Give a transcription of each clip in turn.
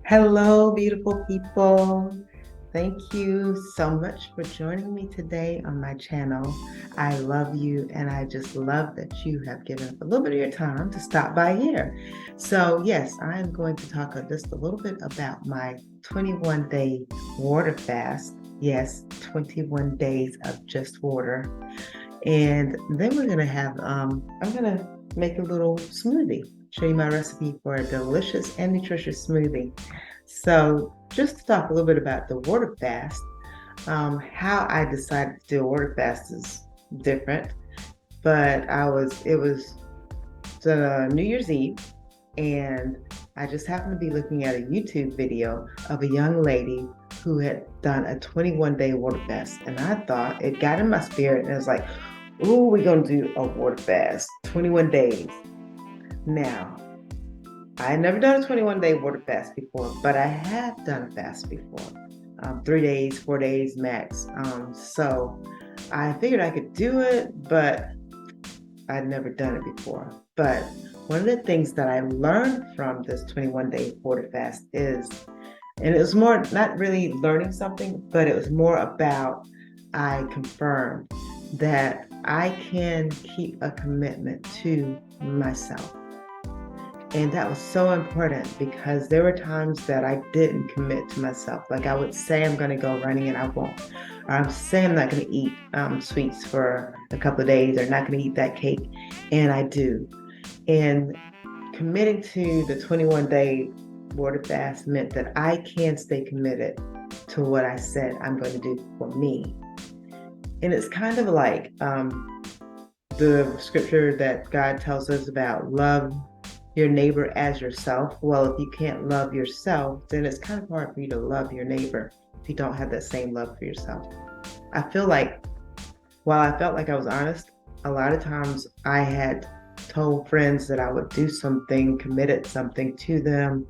Hello, beautiful people. Thank you so much for joining me today on my channel. I love you, and I just love that you have given up a little bit of your time to stop by here. So, yes, I'm going to talk just a little bit about my 21-day water fast. Yes, 21 days of just water. And then we're gonna have, I'm gonna make a little smoothie, show you my recipe for a delicious and nutritious smoothie. So just to talk a little bit about the water fast, how I decided to do a water fast is different, but it was the New Year's Eve, and I just happened to be looking at a YouTube video of a young lady who had done a 21-day water fast. And I thought it got in my spirit, and it was like, ooh, we're gonna do a water fast, 21 days. Now, I had never done a 21-day water fast before, but I have done a fast before, 3 days, 4 days max. So I figured I could do it, but I'd never done it before. But one of the things that I learned from this 21-day water fast is, and it was more not really learning something, but it was more about I confirmed that I can keep a commitment to myself. And that was so important because there were times that I didn't commit to myself. Like I would say I'm going to go running and I won't. Or I'm saying I'm not going to eat sweets for a couple of days or not going to eat that cake. And I do. And committing to the 21-day water fast meant that I can stay committed to what I said I'm going to do for me. And it's kind of like the scripture that God tells us about love your neighbor as yourself. Well, if you can't love yourself, then it's kind of hard for you to love your neighbor if you don't have that same love for yourself. I feel like while I felt like I was honest, a lot of times I had told friends that I would do something, committed something to them,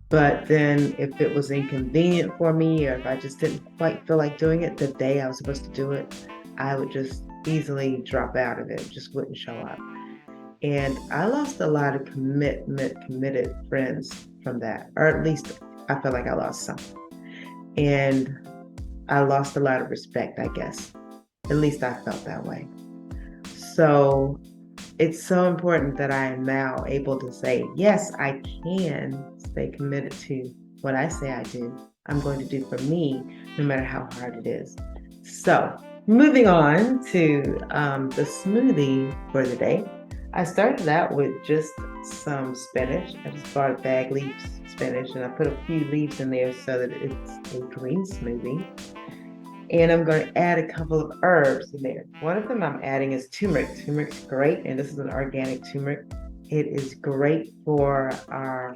but then if it was inconvenient for me or if I just didn't quite feel like doing it the day I was supposed to do it, I would just easily drop out of it, just wouldn't show up. And I lost a lot of committed friends from that, or at least I felt like I lost some. And I lost a lot of respect, I guess. At least I felt that way. So it's so important that I am now able to say, yes, I can stay committed to what I say I do. I'm going to do for me, no matter how hard it is. So moving on to the smoothie for the day. I started out with just some spinach. I just bought a bag leaf spinach and I put a few leaves in there so that it's a green smoothie. And I'm going to add a couple of herbs in there. One of them I'm adding is turmeric. Turmeric's great, and this is an organic turmeric. It is great for our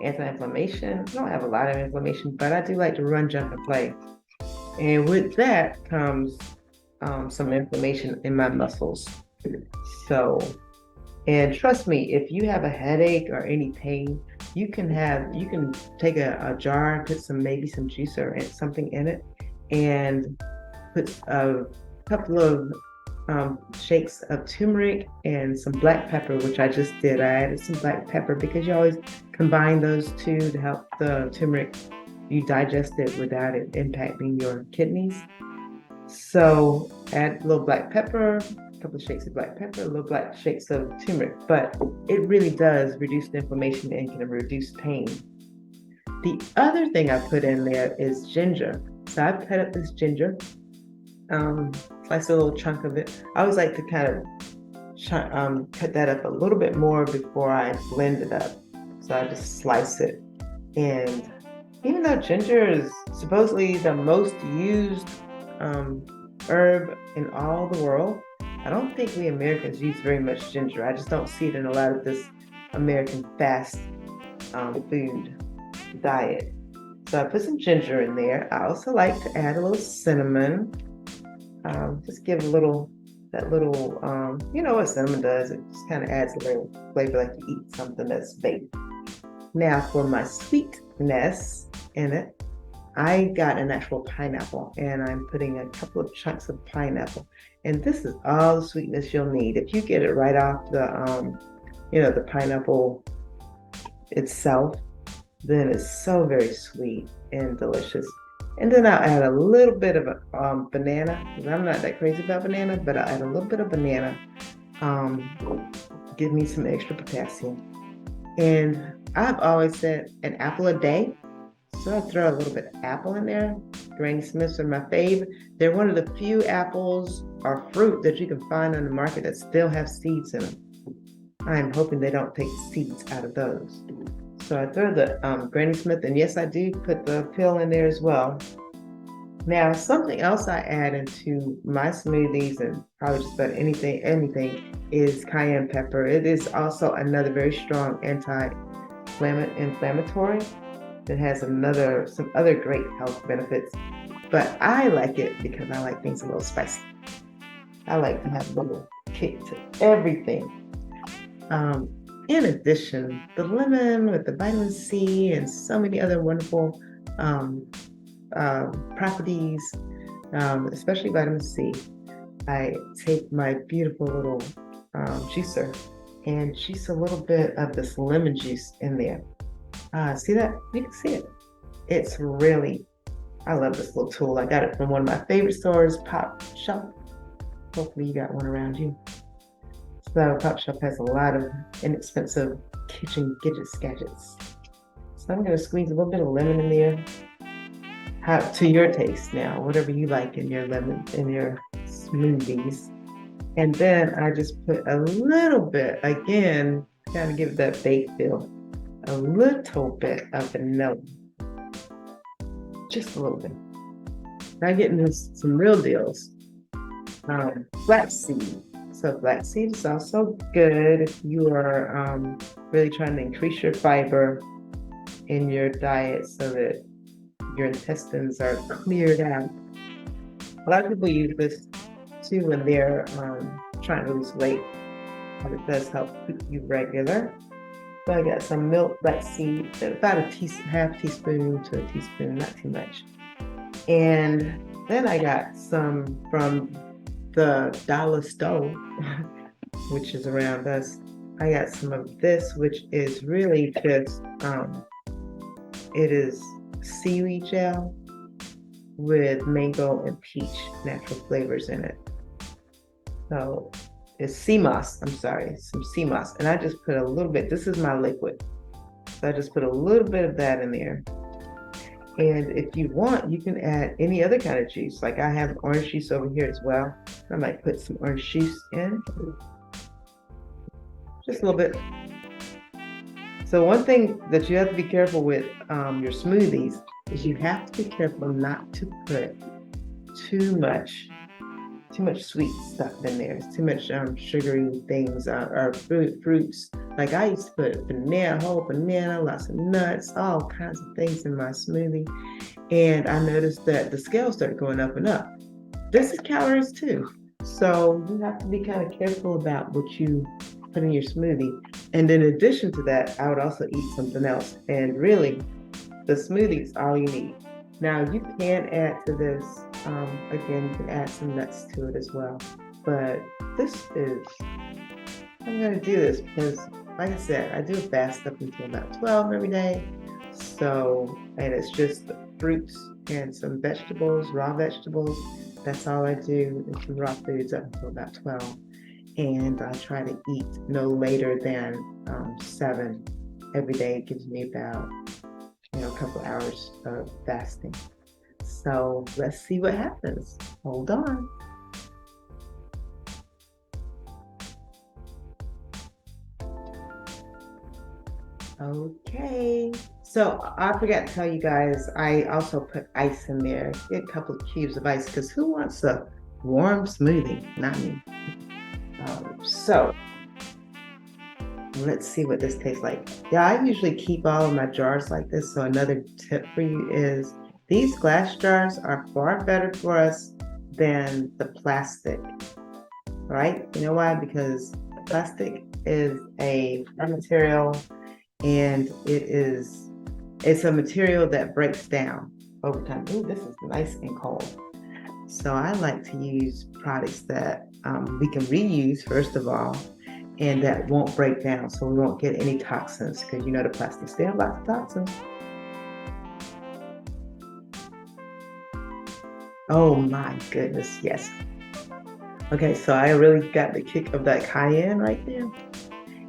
anti-inflammation. I don't have a lot of inflammation, but I do like to run, jump, and play. And with that comes some inflammation in my muscles. So, and trust me, if you have a headache or any pain, you can take a jar and put maybe some juice or something in it, and put a couple of shakes of turmeric and some black pepper, which I just did. I added some black pepper because you always combine those two to help the turmeric you digest it without it impacting your kidneys. So add a little black pepper, a couple of shakes of black pepper, a little black shakes of turmeric, but it really does reduce the inflammation and can reduce pain. The other thing I put in there is ginger. So I've cut up this ginger, slice a little chunk of it. I always like to kind of cut that up a little bit more before I blend it up. So I just slice it. And even though ginger is supposedly the most used herb in all the world, I don't think we Americans use very much ginger. I just don't see it in a lot of this American fast food diet. So I put some ginger in there. I also like to add a little cinnamon. Just give that little, you know what cinnamon does? It just kind of adds a little flavor like you eat something that's baked. Now for my sweetness in it, I got an actual pineapple and I'm putting a couple of chunks of pineapple. And this is all the sweetness you'll need. If you get it right off the pineapple itself, then it's so very sweet and delicious. And then I'll add a little bit of banana, because I'm not that crazy about banana, but I'll add a little bit of banana. Give me some extra potassium. And I've always said an apple a day. So I throw a little bit of apple in there. Granny Smiths are my fave. They're one of the few apples or fruit that you can find on the market that still have seeds in them. I'm hoping they don't take seeds out of those. So I throw the Granny Smith, and yes, I do put the pill in there as well. Now, something else I add into my smoothies and probably just about anything is cayenne pepper. It is also another very strong anti-inflammatory that has some other great health benefits. But I like it because I like things a little spicy. I like to have a little kick to everything. In addition, the lemon with the vitamin C and so many other wonderful properties, especially vitamin C. I take my beautiful little juicer and juice a little bit of this lemon juice in there. See that? You can see it. I love this little tool. I got it from one of my favorite stores, Pop Shop. Hopefully you got one around you. So Pop Shop has a lot of inexpensive kitchen gadgets. So I'm going to squeeze a little bit of lemon in there. To your taste now, whatever you like in your smoothies. And then I just put a little bit, again, kind of give it that baked feel, a little bit of vanilla. Just a little bit. Now getting into some real deals. Flaxseed. So flaxseed is also good if you are really trying to increase your fiber in your diet so that your intestines are cleared out. A lot of people use this too when they're trying to lose weight, but it does help keep you regular. So I got some milk flaxseed, about half teaspoon to a teaspoon, not too much. And then I got some from the dollar store, which is around us. I got some of this, which is really just, it is seaweed gel with mango and peach natural flavors in it. So it's sea moss, some sea moss. And I just put a little bit, this is my liquid. So I just put a little bit of that in there. And if you want, you can add any other kind of juice. Like I have orange juice over here as well. I might put some orange juice in. Just a little bit. So one thing that you have to be careful with your smoothies is you have to be careful not to put too much sweet stuff in there. It's too much sugary things or fruits. Like I used to put whole banana, lots of nuts, all kinds of things in my smoothie. And I noticed that the scale started going up and up. This is calories too. So you have to be kind of careful about what you put in your smoothie. And in addition to that, I would also eat something else. And really, the smoothie is all you need. Now you can add to this, again, you can add some nuts to it as well. But I'm gonna do this because, like I said, I do a fast up until about 12 every day. So, and it's just fruits and some vegetables, raw vegetables. That's all I do, and some raw foods up until about 12. And I try to eat no later than 7 every day. It gives me about a couple hours of fasting. So let's see what happens. Hold on. Okay. So I forgot to tell you guys, I also put ice in there. Get a couple of cubes of ice because who wants a warm smoothie? Not me. So let's see what this tastes like. Yeah, I usually keep all of my jars like this. So another tip for you is these glass jars are far better for us than the plastic, right? You know why? Because plastic is a material and it's a material that breaks down over time. Ooh, this is nice and cold. So I like to use products that we can reuse, first of all, and that won't break down, so we won't get any toxins, because the plastics, they have lots of toxins. Oh my goodness, yes. Okay, so I really got the kick of that cayenne right there.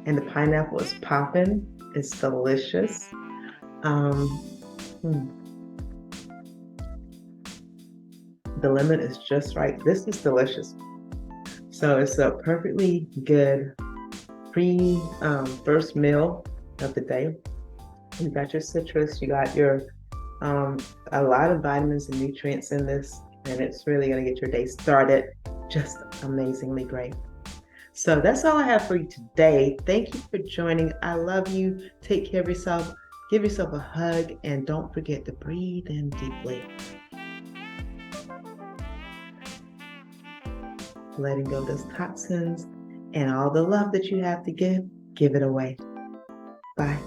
And the pineapple is popping. It's delicious. Um, hmm, the lemon is just right. This is delicious. So it's a perfectly good first meal of the day. You got your citrus, you got your um, a lot of vitamins and nutrients in this, and it's really going to get your day started just amazingly great. So that's all I have for you today. Thank you for joining. I love you. Take care of yourself. Give yourself a hug, and don't forget to breathe in deeply. Letting go of those toxins and all the love that you have to give it away. Bye.